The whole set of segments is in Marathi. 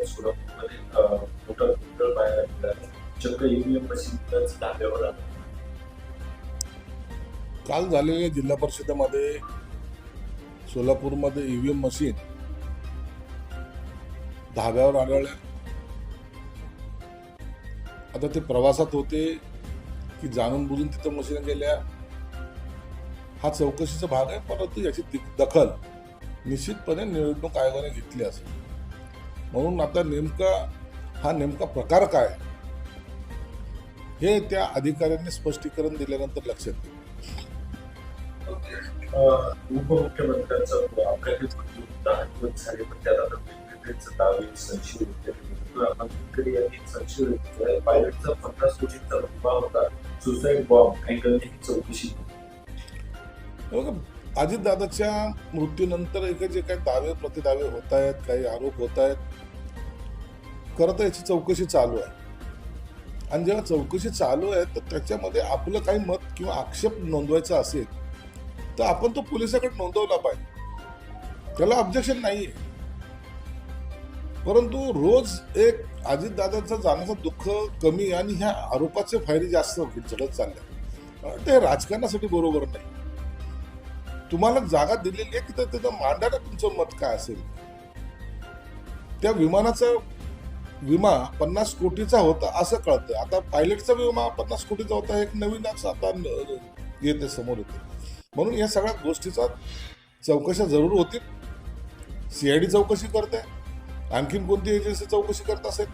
सोलापूरमध्ये मोठा गोंधळ पाहायला मिळाला. चक्क ईव्हीएम मशीनच धाब्यावर आलं. काल झालेल्या जिल्हा परिषदेमध्ये सोलापूरमध्ये ईव्हीएम मशीन धाब्यावर आढळल्या. आता ते प्रवासात होते की जाणून बुजून तिथं मशीन गेल्या, हा चौकशीचा भाग आहे. परंतु याची दखल निश्चितपणे निवडणूक आयोगाने घेतली असेल. म्हणून आता नेमका प्रकार काय हे त्या अधिकाऱ्यांनी स्पष्टीकरण दिल्यानंतर लक्षात येईल. उपमुख्यमंत्र्यांचा अपघाती मृत्यू 10 दिवस झाले, पण त्यात आता वेगवेगळेच दावे संशय यांनी पायलटचा 50 कोटींचा रुपया होता, सुसाईड बॉम्ब अँगलने ही चौकशी. अजितदादाच्या मृत्यूनंतर जे काही दावे प्रतिदावे होत आहेत, काही आरोप होत आहेत, खरं तर याची चौकशी चालू आहे. आणि जेव्हा चौकशी चालू आहे तर त्याच्यामध्ये आपलं काही मत किंवा आक्षेप नोंदवायचा असेल तर आपण तो पोलिसाकडे नोंदवला पाहिजे, त्याला ऑब्जेक्शन नाहीये. परंतु रोज एक अजितदादांचं जाण्याचं दुःख कमी आणि ह्या आरोपाचे फायदे जास्त चढत चालले, ते राजकारणासाठी बरोबर नाही. तुम्हाला जागा दिलेली आहे की तर तिथं मांडायला तुमचं मत काय असेल. त्या विमानाचा विमा 50 कोटीचा होता असं कळतं. आता पायलटचा विमा 50 कोटीचा होता, एक नवीनच आता येते समोर येते. म्हणून या सगळ्या गोष्टीचा चौकशा जरूर होतील. सीआयडी चौकशी करते, आणखीन कोणती एजन्सी चौकशी करत असेल,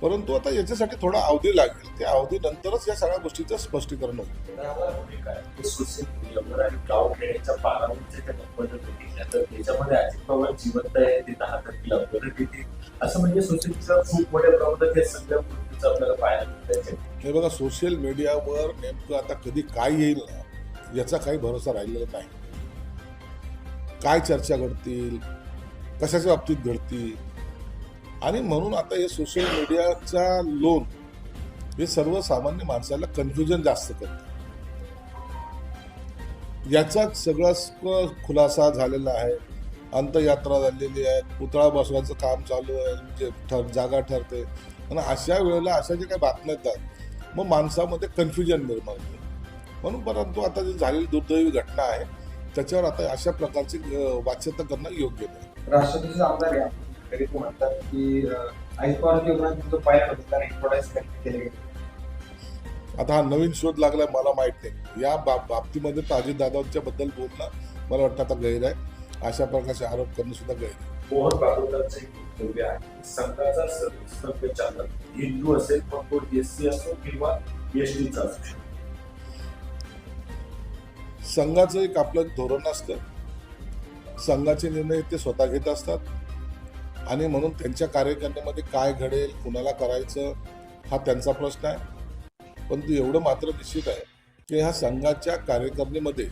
परंतु आता याच्यासाठी थोडा अवधी लागेल. त्या अवधीनंतरच या सगळ्या गोष्टीचं स्पष्टीकरण होईल. सोशल मीडियावर आणि गाव खेड्याच्या पारावरचे त्या नंबर तर त्याच्यामध्ये अजित पवार जिवंत आहे, ते 10 तारखेला अपघात येते असं म्हणजे सोसायटीचा खूप मोठ्या प्रमाणात या सगळ्या गोष्टीचं आपल्याला पाहायला मिळतं. हे बघा, सोशल मीडियावर नेमकं आता कधी काय येईल ना याचा काही भरोसा राहिलेला नाही. काय चर्चा घडतील, कशाच्या बाबतीत घडतील, आणि म्हणून आता हे सोशल मीडियाचा लोन हे सर्वसामान्य माणसाला कन्फ्युजन जास्त करतं. याचा सगळा खुलासा झालेला आहे. अंत्ययात्रा झालेली आहे, पुतळा बसवायचं काम चालू आहे, म्हणजे जागा ठरते. आणि अशा वेळेला अशा ज्या काही बातम्या येतात मग माणसामध्ये कन्फ्युजन निर्माण होते. म्हणून परंतु आता जी झालेली दुर्दैवी घटना आहे त्याच्यावर आता अशा प्रकारची वाच्यता करणं योग्य नाही. राष्ट्रपतीचा आमदार आहे, तरी तो म्हणतात की अजित पवारांच्या विरोधात जो पायलट होता त्याने इंट्रोड्यूस केले गेले. आता हा नवीन शोध लागलाय, मला माहित नाही. या बाबतीमध्ये तर अजितदादांच्या बद्दल बोलणं मला वाटतं आता गैर आहे. अशा प्रकारचे आरोप करणं सुद्धा गैर आहे. मोहन भागवतांचं एक वक्तव्य आहे, संघाचा संचालक हिंदू असेल, मग तो एससी असो किंवा एसटीचा असो. संघाचं एक आपलं धोरण असतं, संघाचे निर्णय ते स्वतः घेत असतात. आणि म्हणून त्यांच्या कार्यकर्त्यामध्ये काय घडेल, कुणाला करायचं हा त्यांचा प्रश्न आहे. परंतु एवढं मात्र निश्चित आहे की ह्या संघाच्या कार्यकारिणीमध्ये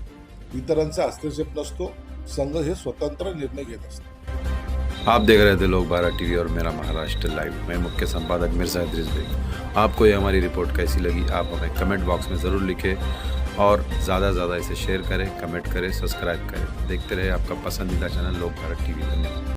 इतरांचा हस्तक्षेप नसतो. संघ हे स्वतंत्र निर्णय घेत असतात. आप देख रहे थे लोग 12 टीवी और मेरा महाराष्ट्र लाइव। मैं मुख्य संपादक मिर्जा इद्रिस बेग। आपको ये हमारी रिपोर्ट कैसी लगी आप हमें कमेंट बॉक्स में ज़रूर लिखें और ज़्यादा से ज़्यादा इसे शेयर करें, कमेंट करें, सब्सक्राइब करें। देखते रहे आपका पसंदीदा चैनल लोग भारत टीवी। धन्यवाद।